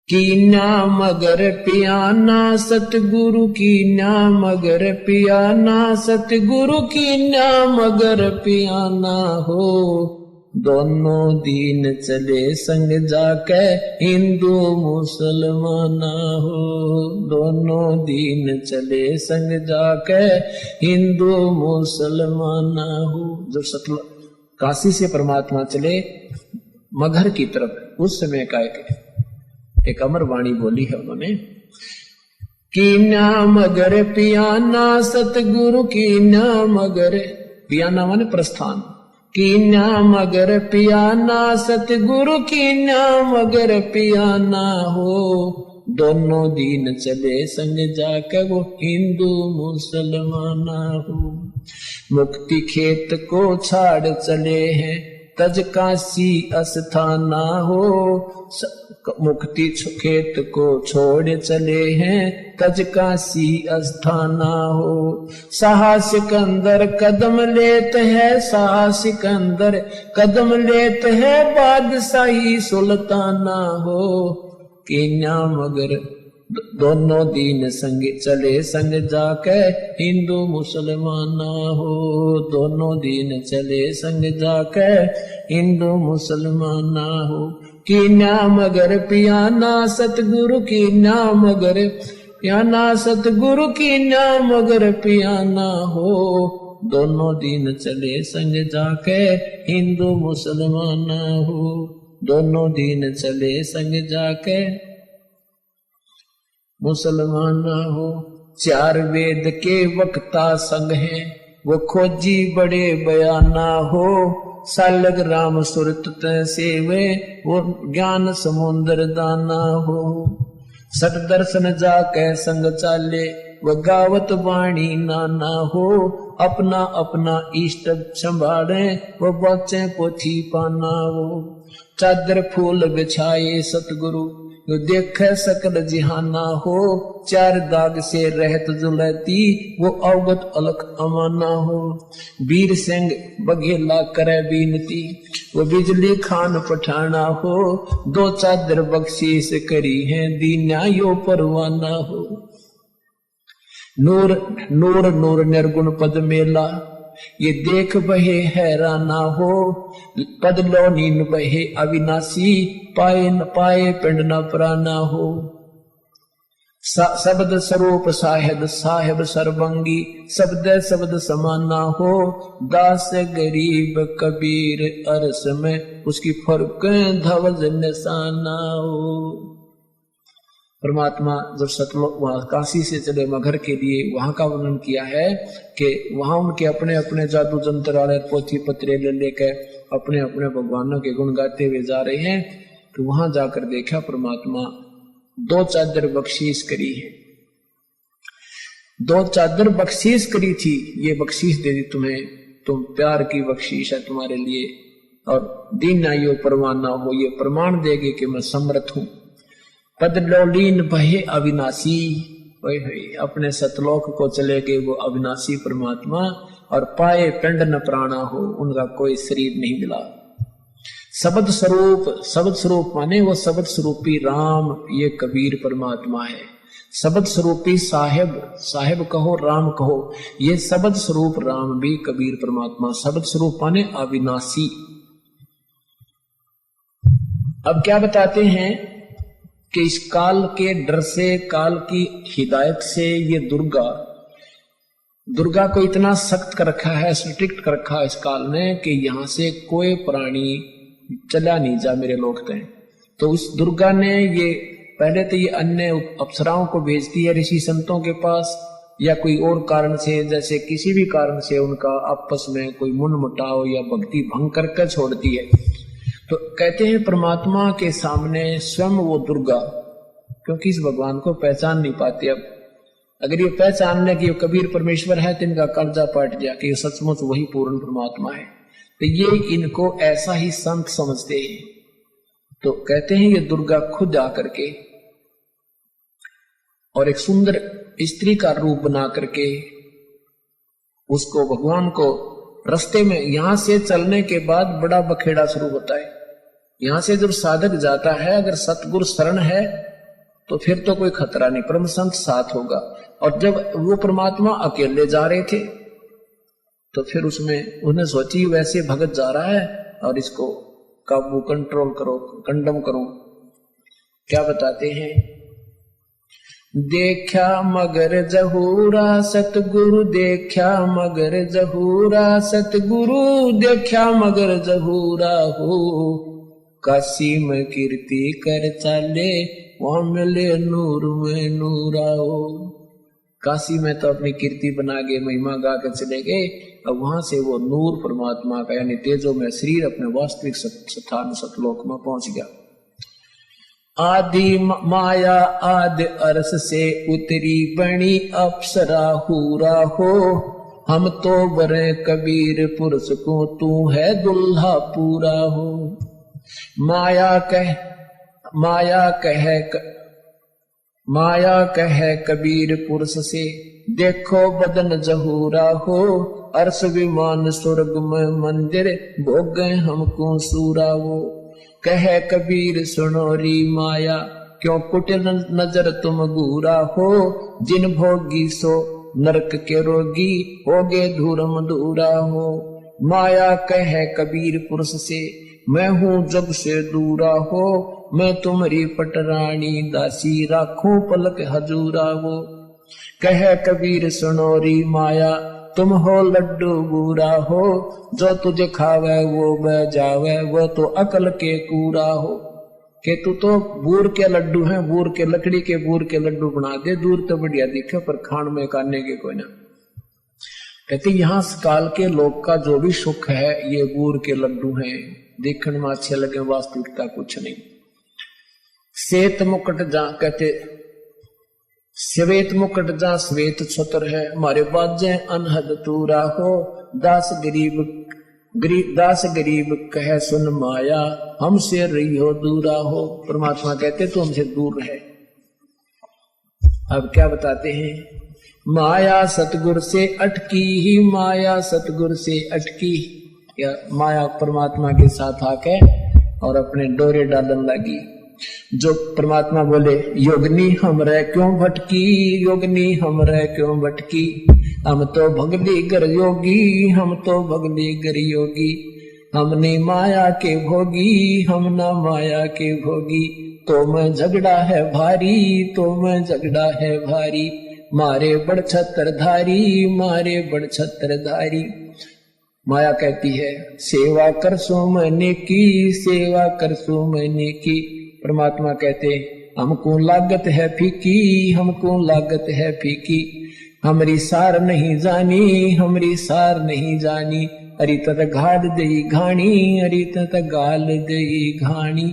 Kenya मगर पियाना सतगुरु Kenya मगर पियाना सतगुरु कीन्या मगर पियाना हो। दोनों दीन चले संग जाके हिंदू मुसलमाना हो। दोनों दीन चले संग जाके हिंदू मुसलमाना हो। जो काशी से परमात्मा चले मगहर की तरफ, उस समय का एक अमर वाणी बोली है उन्होंने, कीन्या मगर पियाना सतगुरु कीन्या मगर, पियाना माने प्रस्थान, कीन्या मगर पियाना सतगुरु कीन्या मगर पियाना हो। दोनों दीन चले संग जाकर वो हिंदू मुसलमाना हो। मुक्ति खेत को छाड़ चले हैं तज काशी अस्थाना हो। मुक्ति खेत को छोड़ चले हैं तज काशी अस्थाना हो। साहसिक अंदर कदम लेते हैं, साहसिक अंदर कदम लेते हैं बादशाही सुल्ताना हो। कीन्या मगर दोनों दीन संग चले संग जाके हिंदू मुसलमाना हो। दोनों दीन चले संग जाके हिंदू मुसलमाना हो। कीन्या मगर पियाना सतगुरु कीन्या मगर पियाना सतगुरु कीन्या मगर पियाना हो। दोनों दीन चले संग जाके हिंदू मुसलमाना हो। दोनों दीन चले संग जाके मुसलमाना हो। चार वेद के वक्ता संग हैं वो खोजी बड़े बयाना हो। सालग राम सुरत सेवे वो ज्ञान समुद्र दाना हो। सत दर्शन जाके संग चाले वो गावत वाणी नाना हो। अपना अपना इष्ट संभाले वो बचे पोथी पाना हो। चादर फूल बिछाए सतगुरु जो देख सकल जिहाना हो। चार दाग से रहत जुलती वो अवगत अलख अमाना हो। वीर सिंह बघेला करे बीनती वो बिजली खान पठाना हो। दो चादर बख्शीश करी है दीन्या यो परवाना हो। नूर नूर नूर निर्गुण पद मेला ये देख बहे हैराना हो। पद लो नीन बहे अविनाशी पाए न पाए पिंड न प्राना हो। शब्द स्वरूप साहेब साहेब सर्वंगी शब्द शब्द समाना हो। दास गरीब कबीर अरस में उसकी फर्क धवज निशाना हो। परमात्मा जब सतलोक वहां काशी से चले मगहर के लिए, वहां का वर्णन किया है कि वहां उनके अपने अपने जादू जंत्र वाले पोथी पत्रे ले लेकर अपने अपने भगवानों के गुण गाते हुए जा रहे हैं। तो वहां जाकर देखा परमात्मा दो चादर बख्शीश करी है। दो चादर बख्शीश करी थी, ये बख्शीश दे दी तुम्हें, तुम प्यार की बख्शीश है तुम्हारे लिए। और दीन आयो परवाना हो, ये प्रमाण देगी कि मैं समर्थ हूं। पद लोलीन बहे अविनाशी, अपने सतलोक को चले गए वो अविनाशी परमात्मा। और पाए पिंड न प्राणा हो, उनका कोई शरीर नहीं मिला। शब्द स्वरूप, शब्द स्वरूप माने वो शब्द स्वरूपी राम, ये कबीर परमात्मा है। शब्द स्वरूपी साहेब, साहेब कहो राम कहो, ये शब्द स्वरूप राम भी कबीर परमात्मा। शब्द स्वरूप माने अविनाशी। अब क्या बताते हैं कि इस काल के डर से, काल की हिदायत से ये दुर्गा को इतना सख्त कर रखा है, स्ट्रिक्ट कर रखा है इस काल ने कि यहां से कोई प्राणी चला नहीं जा मेरे लोग तय। तो उस दुर्गा ने ये पहले तो ये अन्य अप्सराओं को भेजती है ऋषि संतों के पास, या कोई और कारण से, जैसे किसी भी कारण से उनका आपस में कोई मुटाव या भक्ति भंग करके छोड़ती है। तो कहते हैं परमात्मा के सामने स्वयं वो दुर्गा, क्योंकि इस भगवान को पहचान नहीं पाते। अब अगर ये पहचान ले कि ये कबीर परमेश्वर है तो इनका कर्जा पट गया कि ये सचमुच वही पूर्ण परमात्मा है। तो ये इनको ऐसा ही संत समझते हैं। तो कहते हैं ये दुर्गा खुद आकर के और एक सुंदर स्त्री का रूप बना करके उसको, भगवान को रास्ते में, यहां से चलने के बाद बड़ा बखेड़ा शुरू होता है। यहां से जब साधक जाता है, अगर सतगुरु शरण है तो फिर तो कोई खतरा नहीं, परम संत साथ होगा। और जब वो परमात्मा अकेले जा रहे थे तो फिर उसमें उन्हें सोची वैसे भगत जा रहा है और इसको काबू कंट्रोल करो, कंडम करो। क्या बताते हैं, देखा मगर जहूरा सतगुरु, देखा मगर जहूरा सतगुरु, देखा मगर जहूरा हो, काशी में कीर्ति कर चाले, वहां मिले नूर में नूरा हो। काशी में तो अपनी कीर्ति बना के महिमा गा के चले गए, अब वहां से वो नूर परमात्मा का यानी तेजो में शरीर अपने वास्तविक स्थान सतलोक में पहुंच गया। आदि माया आदि अर्श से उतरी बनी अप्सरा हूरा हो, हम तो बरे कबीर पुरुष को, तू है दुल्हा पूरा हो। माया कहे कबीर पुरुष से, देखो बदन जहूरा हो, अर्श विमान स्वर्ग में मंदिर, भोगे हमको सूरा हो। कहे कबीर सुनो री माया, क्यों कुटिल नजर तुम घूरा हो, जिन भोगी सो नरक के रोगी, होगे धूरम दूरा हो। माया कहे कबीर पुरुष से, मैं हूँ जग से दूरा हो, मैं तुम्हारी पटरानी दासी, राखूं पलक हजूरा हो। कहे कबीर सुनो री माया, तुम हो लड्डू बूरा हो, जो तुझे खावे वो बह जावे, वो तो अकल के कूरा हो। के तू तो बूर के लड्डू हैं, बूर के लकड़ी के बूर के लड्डू बना दे, दूर तो बढ़िया दिखे पर खान में काटने के कोई ना। कहते यहाँ काल के लोग का जो भी सुख है ये बूर के लड्डू हैं, देखने में अच्छे लगे, वास्तविकता कुछ नहीं। श्वेत मुकुट जा, कहते श्वेत मुकुट जा श्वेत छत्र है, हमारे बाजे अनहद तूरा हो, दास गरीब कहे सुन माया, हमसे रही हो दूरा हो। परमात्मा कहते तो हमसे दूर रहे। अब क्या बताते हैं, माया सतगुर से अटकी ही, माया सतगुर से अटकी, या माया परमात्मा के साथ आके और अपने डोरे डालन लगी। जो परमात्मा बोले योगनी हमरे क्यों भटकी, योगनी हमरे क्यों भटकी, हम तो भगली गर योगी, हम तो भगली गर योगी, हमने माया के भोगी, हम ना माया के भोगी, तो मैं झगड़ा है भारी, तो मैं झगड़ा है भारी, मारे बड़ छत्रधारी, मारे बड़ छत्रधारी। माया कहती है सेवा कर सो मैंने की, सेवा कर सो मैंने की। परमात्मा कहते हमको लागत है फीकी, हमको लागत है फीकी, हमारी सार नहीं जानी, हमारी सार नहीं जानी, अरे तत घाल दई घाणी, अरे तत गाल दई घाणी।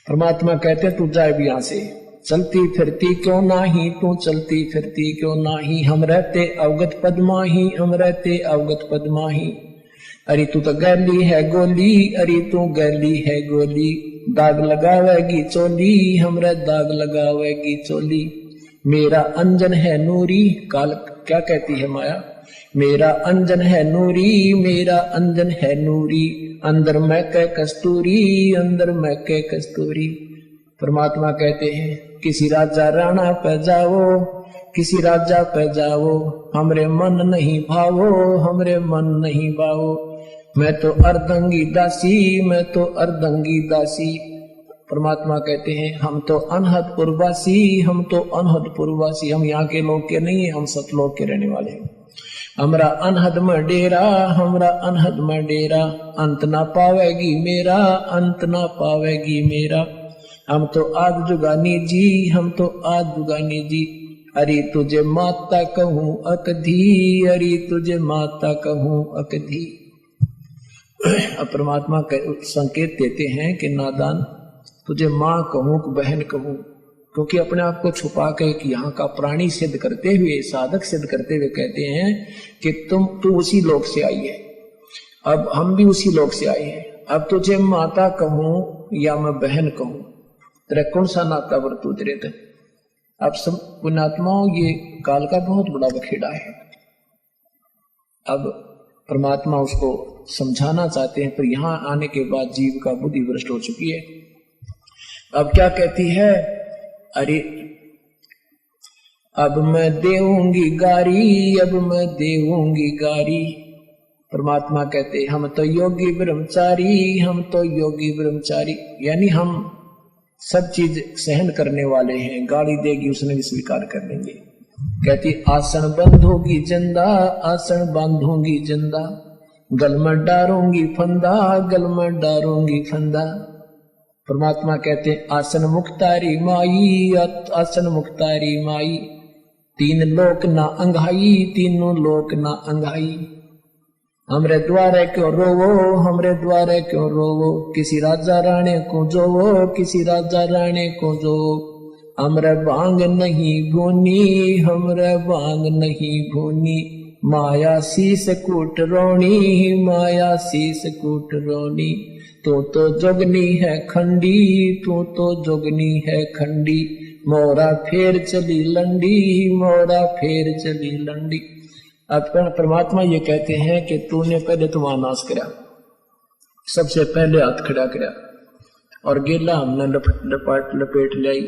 परमात्मा कहते तू जाए भी यहां से, चलती फिरती क्यों नाही, तू चलती फिरती क्यों नाही, हम रहते अवगत पद्माही, हम रहते अवगत पद्माही, अरे तू तो गैली है गोली, अरे तू गैली है गोली, दाग लगावेगी चोली, हमरा दाग लगावेगी चोली, मेरा अंजन है नूरी। काल क्या कहती है माया, मेरा अंजन है नूरी, मेरा अंजन है नूरी, अंदर मैं कै कस्तूरी, अंदर मैं कै कस्तूरी। परमात्मा कहते हैं किसी राजा राणा पे जाओ, किसी राजा पे जाओ, हमरे मन नहीं भावो, हमरे मन नहीं भावो, मैं तो अर्धंगी दासी, मैं तो अर्धंगी दासी। परमात्मा कहते हैं हम तो अनहदपुर वासी, हम तो अनहदपुर वासी, हम यहाँ के लोग के नहीं है, हम सतलोक के रहने वाले हैं। हमरा अनहद में डेरा, हमरा अनहद में डेरा, अंत ना पावेगी मेरा, अंत ना पावेगी मेरा, हम तो आद जुगानी जी, हम तो आद जुगानी जी, अरे तुझे माता कहूँ अकधी, अरे तुझे माता कहूँ अकधी। परमात्मा संकेत देते हैं कि नादान तुझे माँ कहूँ कि बहन कहूँ, क्योंकि अपने आप को छुपा के कि यहाँ का प्राणी सिद्ध करते हुए, साधक सिद्ध करते हुए कहते हैं कि तू उसी लोक से आई है, अब हम भी उसी लोक से आए हैं, अब तुझे माता कहूँ या मैं बहन कहूँ, तेरा कौन सा नाता वर्तू तेरे थे। अब सब पुण्यात्माओं ये काल का बहुत बड़ा बखेड़ा है। अब परमात्मा उसको समझाना चाहते हैं, पर यहाँ आने के बाद जीव का बुद्धि भ्रष्ट हो चुकी है। अब क्या कहती है अरे अब मैं देऊंगी गारी, अब मैं देऊंगी गारी। परमात्मा कहते हम तो योगी ब्रह्मचारी, हम तो योगी ब्रह्मचारी, यानी हम सब चीज सहन करने वाले हैं, गाली देगी उसने भी स्वीकार कर लेंगे। कहती आसन बंधोगी जंदा, आसन बांधूंगी जंदा, गल में डारूंगी फंदा, गल में डारूंगी फंदा। परमात्मा कहते आसन मुक्तारी माई, आसन मुक्तारी माई, तीन लोक ना अंघाई, तीनों लोक ना अंघाई। हमरे द्वारे क्यों रोवो, हमरे द्वारे क्यों रोवो, किसी राजा राणे को जोवो, किसी राजा राणे को जो। हमरे बांग नहीं भूनी, हमरे बांग नहीं भूनी, माया शीस कूट रोणी, माया शीस कूट रोणी। तो जोगनी है खंडी, तो जोगनी है खंडी, मोरा फेर चली लंडी, मोरा फेर चली लंडी। अपन परमात्मा ये कहते हैं कि तूने पहले तो वहां नाश करा, सबसे पहले हाथ खड़ा करा और गेला हमने लपेट लाई,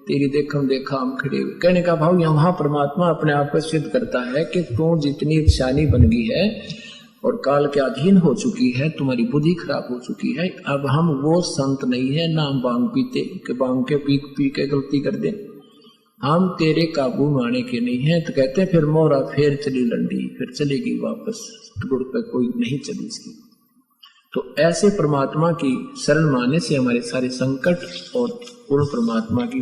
तेरी देखम देखा हम खड़े हुए। कहने का भाव यहाँ परमात्मा अपने आप को सिद्ध करता है कि तू जितनी शानी बन गई है और काल के अधीन हो चुकी है, तुम्हारी बुद्धि खराब हो चुकी है। अब हम वो संत नहीं है ना हम बांग पीते कि बांग के पी के गलती कर दे, हम तेरे काबू में आने के नहीं है। तो कहते फिर मोरा फेर चली लंडी, फिर चलेगी वापस, गुड़ पे कोई नहीं चली इसकी। तो ऐसे परमात्मा की शरण माने से हमारे सारे संकट और पूर्ण परमात्मा की